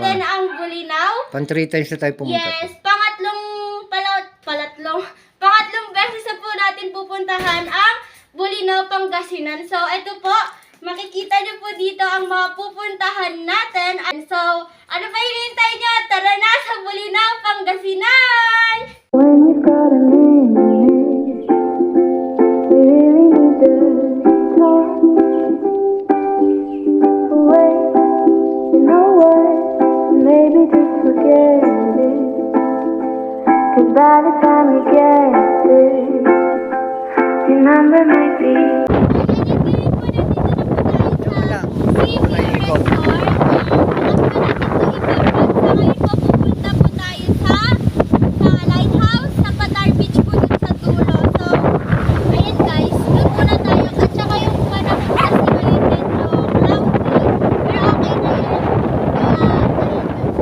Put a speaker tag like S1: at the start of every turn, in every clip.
S1: natin ang Bulinaw.
S2: Pan 3 times na tayo pumunta.
S1: Yes, pangatlong beses na po natin pupuntahan ang Bulinaw, Pangasinan. So, ito po, makikita niyo po dito ang mga pupuntahan natin. And so, ano pa hinihintay niyo? Tara na sa Bulinaw, Pangasinan!
S3: When you've got a minute, we really need to talk. Wait, you know what? Maybe just forget it. 'Cause by the time you get there, your number might be.
S1: Pupunta po tayo sa lighthouse, sa Patar Beach po dun sa dulo. So, ayan guys, doon muna tayo. At saka yung panahon kasi ngayon medyo cloudy. Pero okay na yun.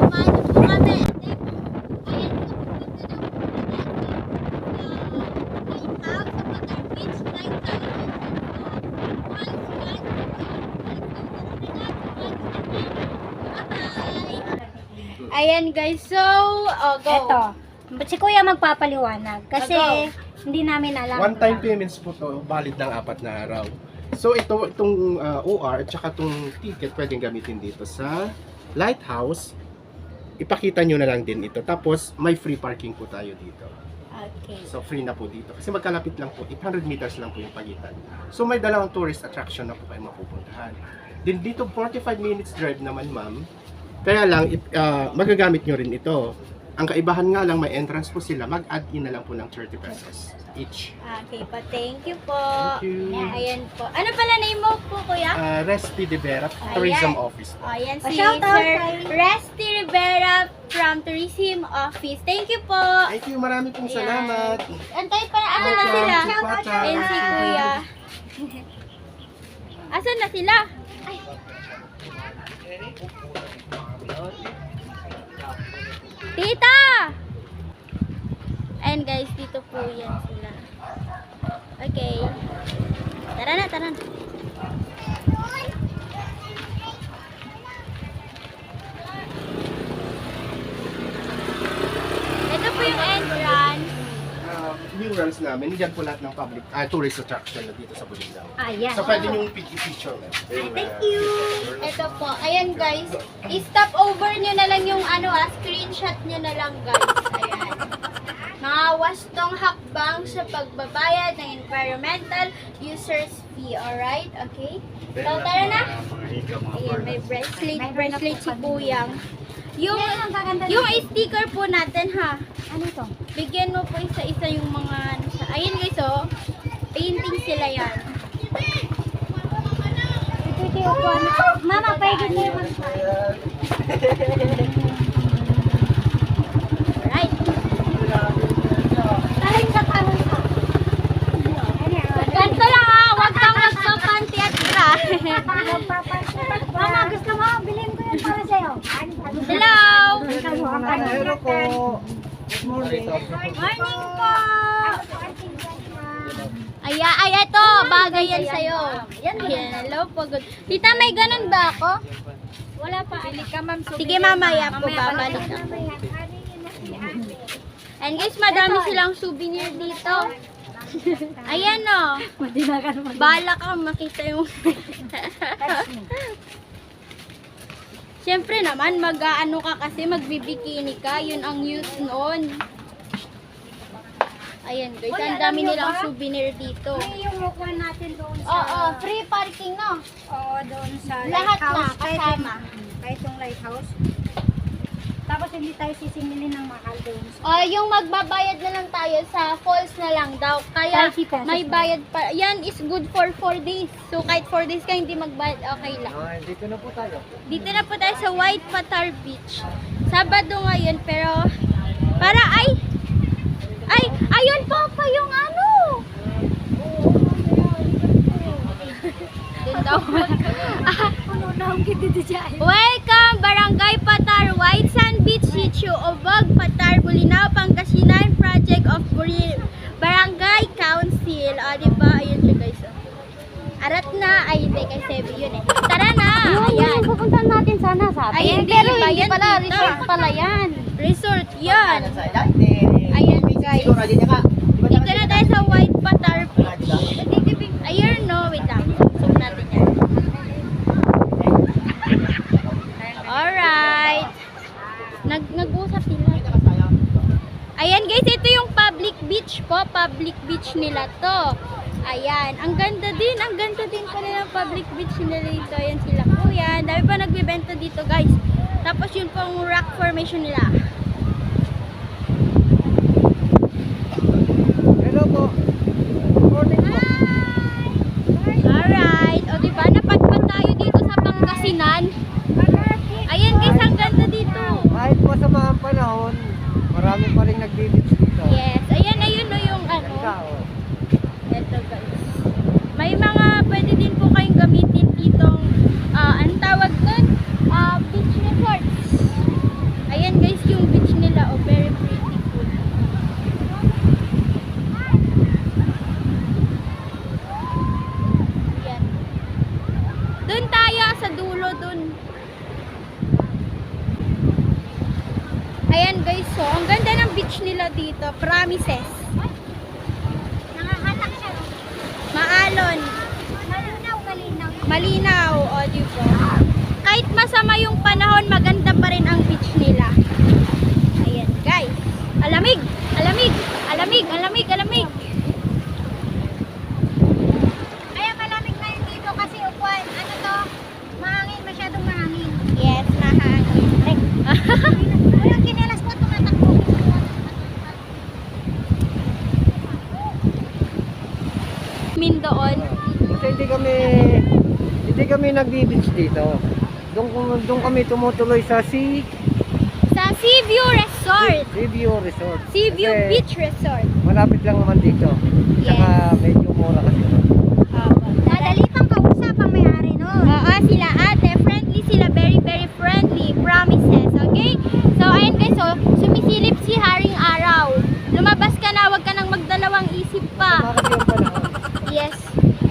S1: Sumano po kami. Ayan, pupunta na po natin sa lighthouse, sa Patar Beach, lighthouse. Ayan guys, so, go.
S4: Eto, si Kuya magpapaliwanag kasi
S1: Go.
S4: hindi namin alam.
S5: One-time payments po to, valid ng 4 na araw. So itong OR at saka itong ticket pwedeng gamitin dito sa Lighthouse. Ipakita nyo na lang din ito. Tapos may free parking po tayo dito.
S1: Okay.
S5: So free na po dito. Kasi magkalapit lang po, 800 meters lang po yung pagitan. So may dalawang tourist attraction na po kayo mapupuntahan. Din dito 45 minutes drive naman ma'am. Kaya lang, magagamit nyo rin ito. Ang kaibahan nga lang, may entrance po sila. Mag-add-in na lang po ng 30 pesos each.
S1: Okay po, thank you po.
S5: Thank you.
S1: Ayan po. Ano pala name mo po, kuya?
S5: Resty De Vera,
S1: Ayan.
S5: Tourism Office.
S1: Ayan si
S4: Shout out
S1: Sir
S4: kay-
S1: Resty Rivera from Tourism Office. Thank you po.
S5: Thank you, marami pong
S1: Ayan.
S5: salamat.
S1: Antay pa, asan na
S5: Welcome
S1: sila?
S5: to Pacha.
S1: Ayan si kuya. Asan na sila? Ay. Tita! Ayan guys, dito po yan sila. Okay. Tara na, tara na. Ito po yung entrance.
S5: Murals namin, yan po lahat ng public tourist attraction na dito sa Bulinaw.
S4: Ayan.
S5: So pwede yung picture na.
S1: Thank you. Ito po. Ayan guys. I-stop over nyo na lang yung screenshot nyo na lang guys. Ayan. Mga wastong hakbang sa pagbabayad ng environmental users fee. Alright? Okay? So, tara na. Ayan, may bracelet si Kuyang. Yung sticker po natin ha.
S4: Ano to?
S1: Bigyan mo po isa-isa yung mga ayan guys oh. Painting sila yan.
S4: Ito yung upuan. Mama, pwede mo yung
S1: Right.
S4: Taling sa karon ka.
S1: Ganto lang ha. Huwag kang magpapanti at bra.
S4: Mama, gusto mo? Bilhin ko yan para sa'yo.
S1: Hello.
S4: Hello po.
S1: Morning po. Ay, ito. Bagay yan sa'yo. Yan, hello po. Good. Tita, may ganun ba ako? Wala pa. Sige, mamaya po. Babalik ako. And guys, madami silang souvenir dito. Ayan o. Bala ka makita yung... Siyempre naman, mag-ano ka kasi, magbibikini ka. Yun ang use noon. Ayan guys, ang dami nilang souvenir dito.
S4: May yung upuan natin doon sa...
S1: Oo, free parking no?
S4: Oo, doon sa
S1: Lahat na,
S4: lighthouse.
S1: kasama.
S4: Kahit yung lighthouse. Tapos hindi tayo sisingilin ng mahal doon.
S1: Yung magbabayad na lang tayo sa falls na lang daw. Kaya
S4: 30 pesos
S1: may
S4: lang.
S1: bayad pa. Yan is good for 4 days. So kahit 4 days ka hindi magbayad, okay lang.
S2: Dito na po tayo.
S1: Dito na po tayo sa White Patar Beach. Sabado ngayon pero para ayun po pa yung ano. Doon daw. Welcome Barangay Patar, White Sand Beach, Sitio Obog, Patar, Bulinaw, Pangasinan, Project of Barangay Council. O, diba? Ayun siya guys. Arat na. Ay, hindi kasi yun eh. Tara na! Ayan.
S4: Pupuntahan natin sana sabi.
S1: Ayan,
S4: pero
S1: iba
S4: hindi
S1: yan
S4: pala.
S1: dito.
S4: Resort pala yan.
S1: Resort yan. Ayan guys. Dito na tayo sa White Patar Beach. Ayan no, wait lang. Zoom natin yan. Alright. Nag-usap sila. Ayan guys, ito yung public beach po. Public beach nila to. Ayan, ang ganda din pala ng public beach nila dito. Ayan sila kuya. Dami pa nagbibenta dito guys. Tapos yun pong rock formation nila.
S2: Hello po. Morning po.
S1: Alright. O diba, napadpad tayo dito sa Pangasinan. Ayan guys, ang ganda dito.
S2: Kahit po sa mga panahon, marami pa rin nagbibits dito.
S1: Yes, ayan na yun o yung ano.
S2: Tao.
S1: Ito guys. May mga pwede din po kayong gamitin ditong, ang tawag nun, beach resorts. Ayan guys, yung beach nila, oh, very beautiful. Ayan. Doon tayo, sa dulo dun. Ayan guys, so, ang ganda ng beach nila dito, promises.
S4: Nangahatak siya.
S1: Maalon.
S4: Malinaw.
S1: Malinaw, o di ba? Kahit masama yung panahon, maganda pa rin ang beach nila. Ayan, guys. Alamig! Alamig! Alamig! Alamig! Alamig!
S4: Kaya malamig na yun dito kasi upuan. Ano to? Mahangin, masyadong mahangin.
S1: Yes, mahangin.
S4: Walang kinelas ko tumatakbo.
S1: Min doon.
S2: Kasi hindi kami nagbibits dito. Doon kami tumutuloy sa
S1: Sa Sea View Resort.
S2: Seaview Resort.
S1: Sea View
S2: Kasi
S1: Beach Resort.
S2: malapit lang naman dito. Saka medyo mura kasi.
S4: Madali pang kausap ang may-ari nun.
S1: Oo, sila ate. Friendly sila. Very, very friendly. Promises. Okay? So, ayun guys. So, sumisilip si Haring Araw. Lumabas ka na. Huwag ka nang magdalawang isip pa.
S2: Saka kasi yung panahon.
S1: Yes.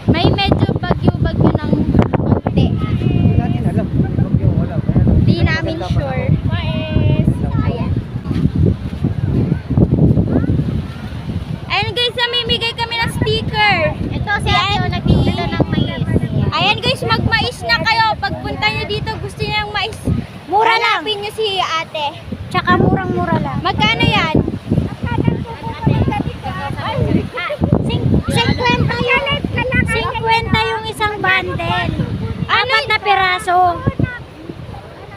S1: May medyo bagyo-bagyo ng konti.
S2: Hindi natin alam. Yung wala.
S1: Di namin sure. Ayan. Ayun guys, namimigay kami ng sticker.
S4: Ito si Ayo nagtitinda ng mais.
S1: Ayan guys, magmais na kayo. Pagpunta nyo dito, gusto nyo ng mais.
S4: Mura lang.
S1: Hanapin nyo si ate.
S4: Tsaka murang-mura lang.
S1: Magkano yan?
S4: 50 yung isang bundle. Apat na piraso.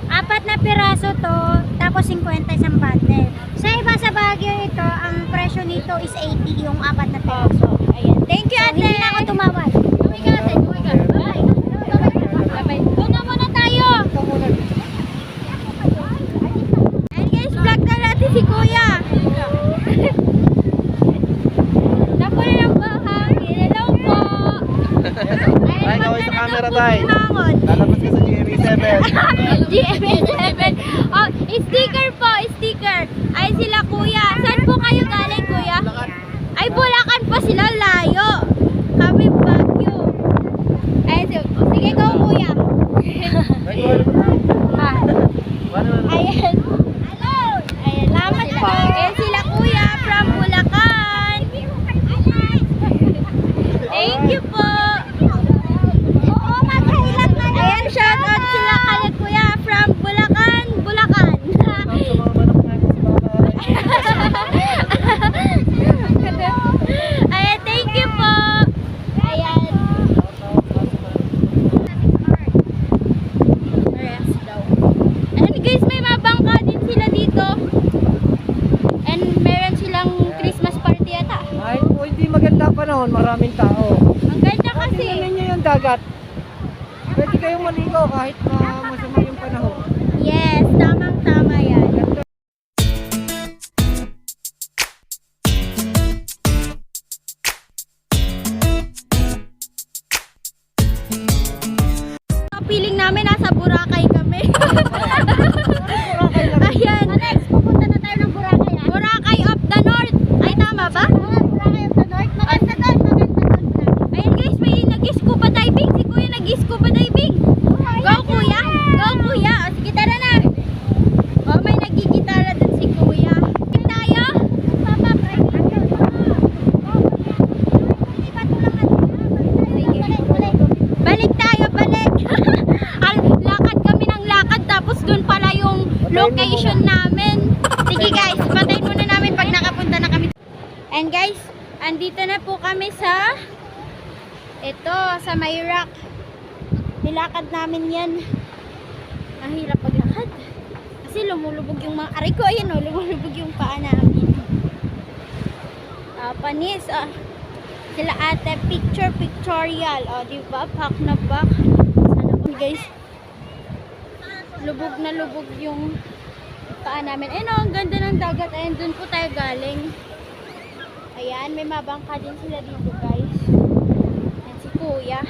S4: Apat na piraso to, tapos 50 isang bundle. Sa iba sa Baguio ito, ang presyo nito is 80 yung apat na piraso.
S1: Ayan. Thank you
S4: So,
S1: ate.
S4: hindi na ako tumawad.
S1: Uwi ka ate. Uwi ka. Bye. Bye. Doon na muna tayo. Ayan guys, vlog na natin si kuya. Napuno ng bahangin. Hello po.
S2: Ay, kaway sa camera, tay.
S1: Hangon.
S2: Lalabas ka sa GMA7.
S1: GMA7. Oh, sticker po, sticker. Ay sila kuya. Saan po kayo galing kuya? Ay Bulacan po sila, layo. Kami Baguio. Ay sige go kuya. Ayan. Ayan, lamat po. Ayan sila kuya from Bulacan. Thank you po.
S4: Oo, magkailan na
S1: Ayan, shout out sila kay kuya from Bulacan, Bulacan. Ayan, thank you po. Ayan. Rest daw. Ayan guys, may mabangka din sila dito. And meron silang Christmas party yata.
S2: Ay, po, hindi maganda panahon, maraming tao.
S1: Ang ganda kasi.
S2: Tingnan ninyo yung dagat. Pwede kayong maligo kahit masama yung panahon.
S1: Yes, tamang-tama yan. Feeling namin nasa Boracay kami. Ayan.
S4: Next, pupunta na tayo ng Boracay.
S1: Boracay of the North. Ay, tama ba?
S4: Boracay of the North. Maganda doon.
S1: Ayan guys, may nag-scuba diving. Si kuya nag-scuba diving. Go kuya. location namin. Sige guys, patayin muna namin pag nakapunta na kami. And guys, andito na po kami sa sa may rock. Nilakad namin yan. Ang hirap paglakad. Kasi lumulubog yung mga aray ko. Ayan o, lumulubog yung paa namin. Panis. Sila ate, pictorial. Diba? Pack na pack. Sana po guys. Lubog na lubog yung paa namin. Ayun o, ang ganda ng dagat. Ayun, dun po tayo galing. Ayan, may mabangka din sila dito guys. Ayan si kuya.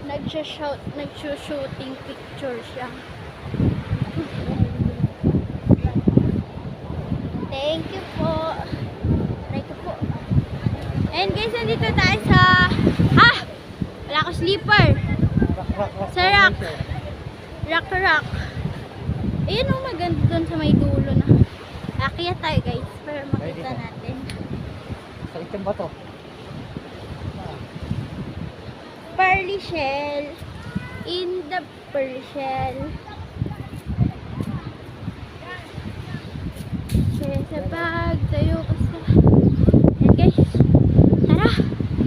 S1: Nag-shooting picture siya. Thank you po. Thank you po. And guys, nandito tayo sa wala ko sleeper. Sa rock. Rock. Ayun o, maganda dun sa may dulo na. Akyat tayo guys, para makita natin.
S2: Sa itim ba to?
S1: Pearly shell. In the pearly shell. Kaya sa bag, tayo ka sa... Ayan guys. Tara!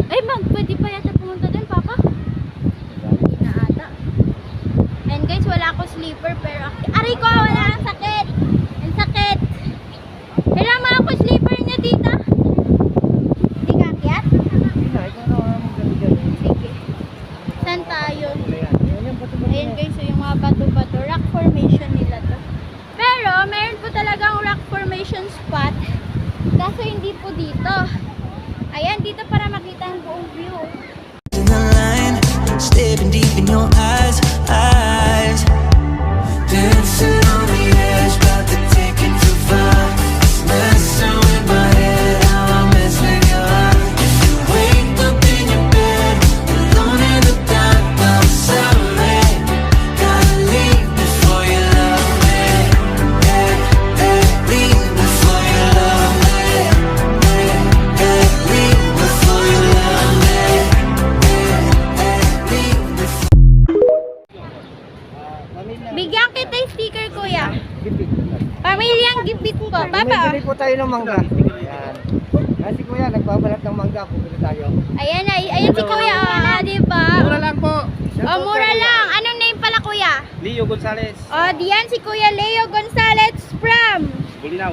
S1: Ay ma'am, pwede pa yata pumunta din, Papa? Hindi na ata. Ayan guys, wala ako sleeper pero... Aray ko! Wala! Ang sakit! Ang sakit! Kailangan ako sleeper niya, tita? Hindi ka akyat?
S2: Hindi na, ikaw na ang ganda.
S1: Sige. Saan tayo?
S2: Ayan, bato-bato.
S1: Ayan guys, so yung mga bato-bato, rock formation nila to. Pero, meron po talagang rock formation spot. Kaso hindi po dito. Ayan, dito para makita ang buong view.
S6: In the line, staring deep in your eyes. Dancing on the edge, about to take it too far. It's messing with my head, how I mess with your heart. If you wake up in your bed, alone in the dark, I'm sorry. Gotta leave before you love me. Leave before you love me. Leave before you love me. Leave before.
S1: Bigyan kita yung sticker, kuya.
S2: Gipit.
S1: Pamilyang gipit po. Papa,
S2: Bili po tayo ng mangga. Ayan. Ayan si kuya, nagbabalat ng mangga. Bumili tayo.
S1: ayan si kuya. Diba?
S5: Mura lang po.
S1: Mura lang. Anong name pala, kuya?
S7: Leo Gonzalez,
S1: Diyan si Kuya Leo Gonzalez from
S7: Bulinaw.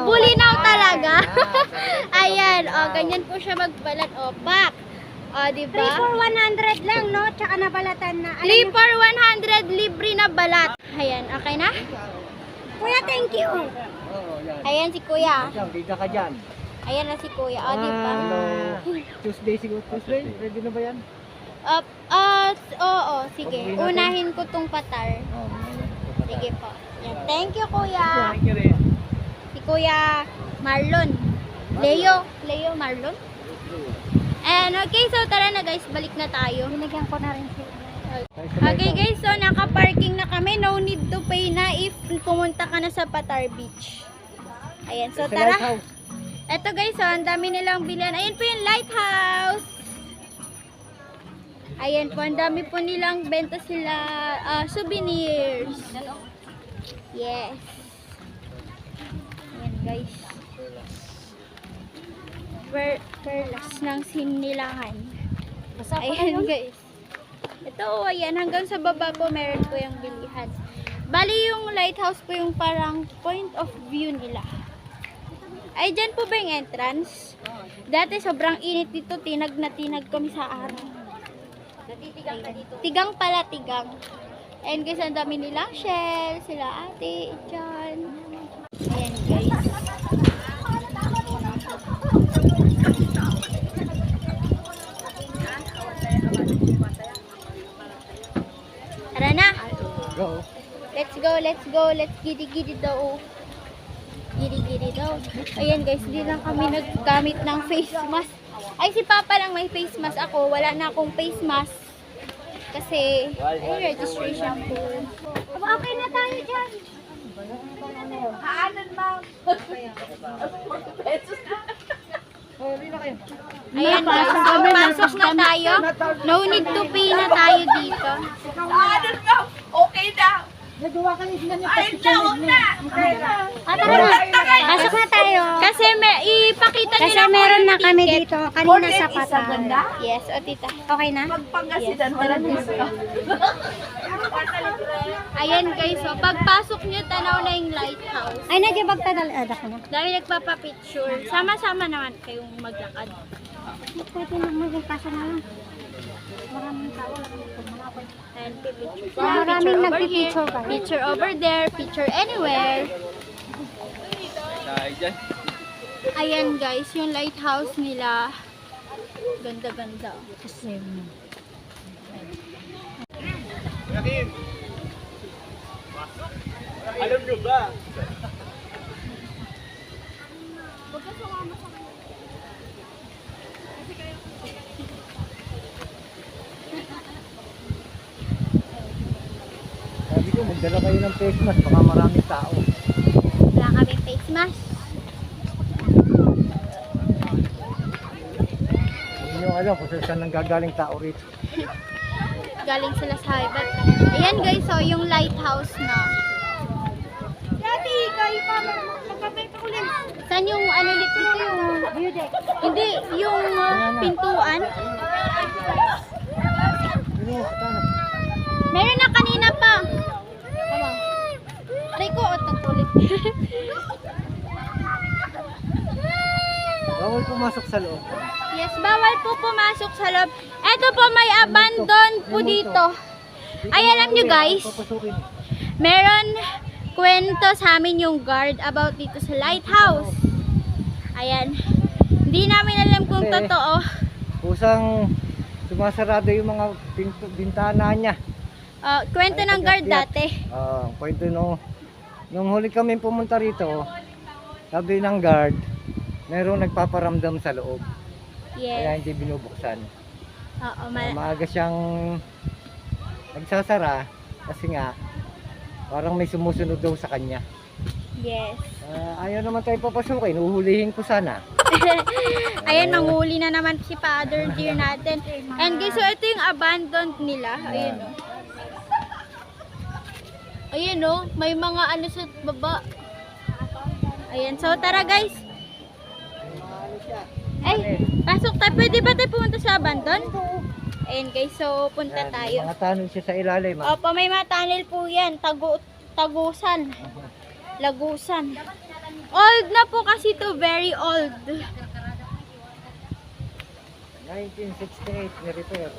S1: Bulinaw talaga. Ayan, ganyan po siya magbalat. Pack.
S4: 3
S1: Diba?
S4: for 100 lang, no? Tsaka nabalatan na.
S1: 3 for 100 libre na balat. Ayan, okay na?
S4: Kuya, thank you.
S2: Oo, yan.
S1: Ayan si Kuya.
S2: Diyan, bida ka dyan.
S1: Ayan na si Kuya. Diba?
S2: Tuesday siguro. Tuesday? Ready na ba yan?
S1: Oo, sige. Unahin ko tong patar. Sige po. Yan. Thank you, Kuya.
S7: Thank you rin.
S1: Si Kuya Marlon. Leo Marlon. And okay, so tara na guys, balik na tayo.
S4: Binigyan ko na rin sila.
S1: Okay guys, so naka-parking na kami. No need to pay na if pumunta ka na sa Patar Beach. Ayan, so tara. Eto guys, so ang dami nilang bilihan. Ayan po yung lighthouse. Ayan po, ang dami po nilang benta sila souvenirs. Yes. Ayan guys. Perlas ng Sinilangan. Ayan guys. Ito, ayan, hanggang sa baba po meron po yung bilihan. Bali yung lighthouse po yung parang point of view nila. Ay, dyan po ba yung entrance? Dati sobrang init dito, tinag na tinag kami sa araw. Natitigang ka dito? Tigang pala, tigang. Ayan guys, ang dami nilang shell, sila ate, dyan. Ayan guys. Tara na!
S2: Go.
S1: Let's go, let's giddy daw. Giddy daw. Ayan guys, di lang kami naggamit ng face mask. Ay, si Papa lang may face mask ako. Wala na akong face mask. Kasi, ay, registration po.
S4: Okay na tayo dyan.
S1: Ayan guys, so pasok na tayo. No need to pay na tayo dito.
S8: Okay na.
S4: Tara na. Pasok na tayo.
S1: Kasi may ipakita niyo
S4: Kasi
S1: lang
S4: meron
S1: kung
S4: na
S1: ano
S4: kami
S1: ticket.
S4: dito. Kanina sa Patar.
S1: Yes, o tita.
S4: Okay na?
S1: Ayan guys, so pagpasok nyo, tanaw na yung lighthouse.
S4: Ay, nagyabag ka na. Ka na.
S1: Dahil nagpapapicture, sama-sama naman kayong maglakad.
S4: Pwede na magpasa na lang. Maraming tao.
S1: And picture.
S4: Maraming
S1: over here,
S4: nagpipicture ba?
S1: picture over there, picture anywhere. Ayan guys, yung lighthouse nila. Ganda-ganda.
S4: Kasi,
S2: Alam nyo ba? Sabi ko, magdala kayo ng face mask, baka maraming tao.
S1: Wala kaming face mask.
S2: Hindi nyo alam kung saan nanggagaling tao rito.
S1: Galing sila sa Haibat. Ayan guys, so yung lighthouse na. Dati, kayo pa, magkabay pa ulit. Saan yung ano ulit dito yung view deck? Hindi, yung pintuan. Meron na kanina pa. Tama. Try ko, tagpulit.
S2: Bawal pumasok sa loob.
S1: Yes, bawal po pumasok sa loob. Eto po, may abandon po dito. Ay, alam nyo guys,
S2: Papasukin.
S1: meron kwento sa amin yung guard about dito sa lighthouse. Ayan. Hindi namin alam kung
S2: Kasi,
S1: totoo.
S2: Kusang sumasarado yung mga bintana niya.
S1: Kwento ng guard dati.
S2: Kwento nung huli kami pumunta rito, sabi ng guard, merong nagpaparamdam sa loob. Kaya
S1: Yes.
S2: hindi binubuksan.
S1: Oo,
S2: Maaga siyang nagsasara kasi nga parang may sumusunod daw sa kanya.
S1: yes.
S2: Ayaw naman tayo papasukin, uhulihin ko sana.
S1: Ayan, nanghuli na naman si Father Dear natin. And guys, so ito yung abandoned nila. Ayun o. Ayun o, may mga ano sa baba. Ayan, so tara guys. Ay, pasok tayo. Pwede ba tayo pumunta sa abandon? Ayan guys, so punta
S2: Yan,
S1: tayo.
S2: mga tanong siya sa ilalim.
S1: Opo, may mga tunnel po yan. Tagusan. Lagusan. Old na po kasi to, very old.
S2: 1968 ni-repair.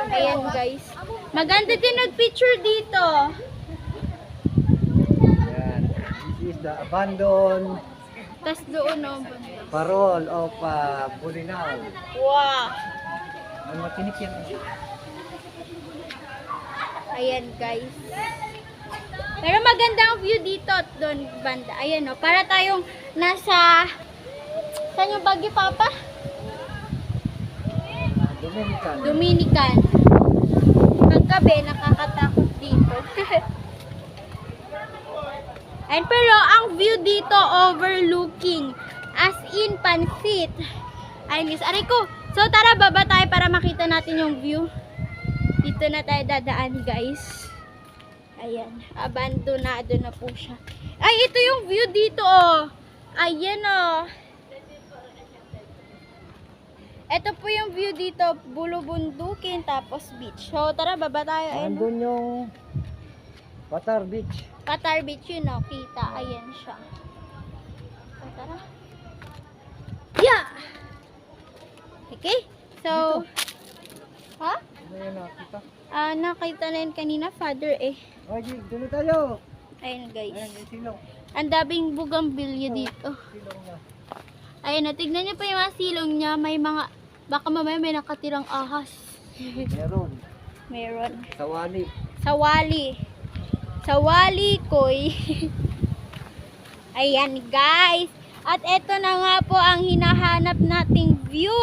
S1: Ayan guys. Maganda din nag-picture dito.
S2: Yan. This is the abandoned
S1: Tapos doon o.
S2: parol of Bulinaw.
S1: Wow.
S2: Ang matinik yan.
S1: Ayan guys. Pero maganda ang view dito at doon banda. Ayan o. Para tayong nasa... Saan yung Baguio, Papa?
S2: Dominican.
S1: Dominican. Paggabi, nakakatakot dito. And pero ang view dito overlooking. As in Pansit. Ayun guys. Aray ko. So tara, baba tayo para makita natin yung view. Dito na tayo dadaan guys. Ayan. Abandonado na po siya. Ay, ito yung view dito oh. Ayan oh. Ito po yung view dito. Bulubundukin tapos beach. So tara, baba tayo. Ayan, oh.
S2: Andun yung Patar Beach.
S1: Qatar Beach yun, oh. Kita. Ayan siya. So, tara. Yeah! Okay. So, ha?
S2: Ano yun nakita?
S1: Nakita na yun kanina, Father eh.
S2: Ay, doon na tayo.
S1: Ayan guys.
S2: Ayan, yung silong.
S1: Ang daming bugambilya dito.
S2: Silong na.
S1: Ayan, tignan niyo pa yung mga silong niya. May mga, baka mamaya may nakatirang ahas.
S2: Meron.
S1: Meron.
S2: Sawali.
S1: Sawali. Sawali koy. Ayan guys. At eto na nga po ang hinahanap nating view.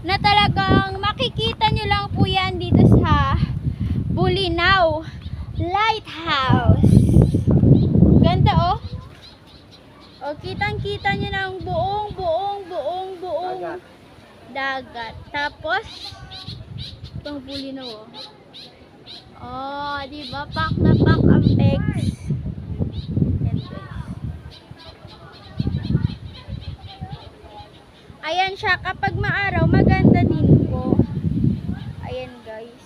S1: Na talagang makikita nyo lang po yan dito sa Bulinaw Lighthouse. Ganda oh. O kitang-kita nyo ng buong
S2: Dagat.
S1: dagat. Tapos itong Bulinaw oh. Oh, di ba? Pak na pak ang pegs. Yan, guys. Ayan siya. Kapag maaraw, maganda din po. Ayan, guys.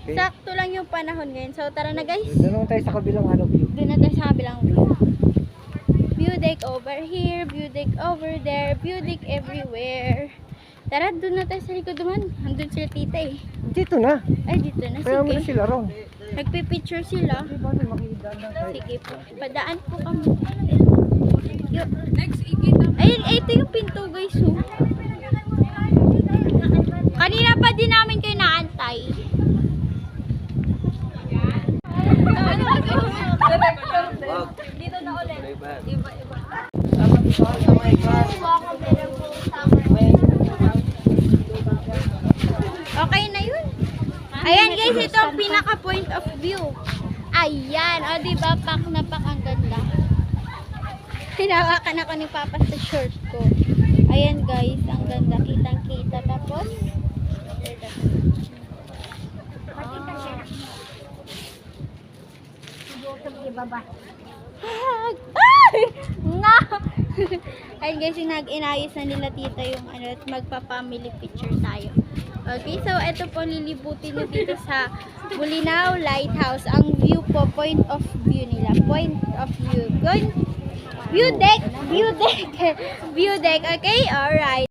S2: Okay.
S1: Sakto lang yung panahon ngayon. So, tara na, guys.
S2: Doon naman tayo sa kabilang view.
S1: Doon na tayo sa kabilang view. View deck over here, view deck over there, view deck everywhere. Tara, doon na tayo sa likod naman. Andun sila tita eh.
S2: Dito na.
S1: Ay, dito na.
S2: Kaya mo na
S1: Sige.
S2: sila ron.
S1: Nagpipicture sila.
S2: Di ba makikita lang tayo?
S1: Sige po. Padaan po kami. Next, ayun, ito yung pinto guys. Oh. Kanina pa din namin kayo naantay. Dito na ulit. Iba. Okay na yun. Ayan guys, ito ang pinaka point of view. Ayan, o diba, pak na pak ang ganda. Hinawakan ako ni Papa sa short ko. Ayan guys, ang ganda, kitang kita. Tapos, ay! Nga! Ayun guys, yung nag-inayos na nila tita yung ano, at magpa-family picture tayo. Okay, so ito po lilibutin nyo dito sa Bulinaw Lighthouse. Ang view po, point of view nila. Point of view. View deck! View deck! View deck, okay? Alright.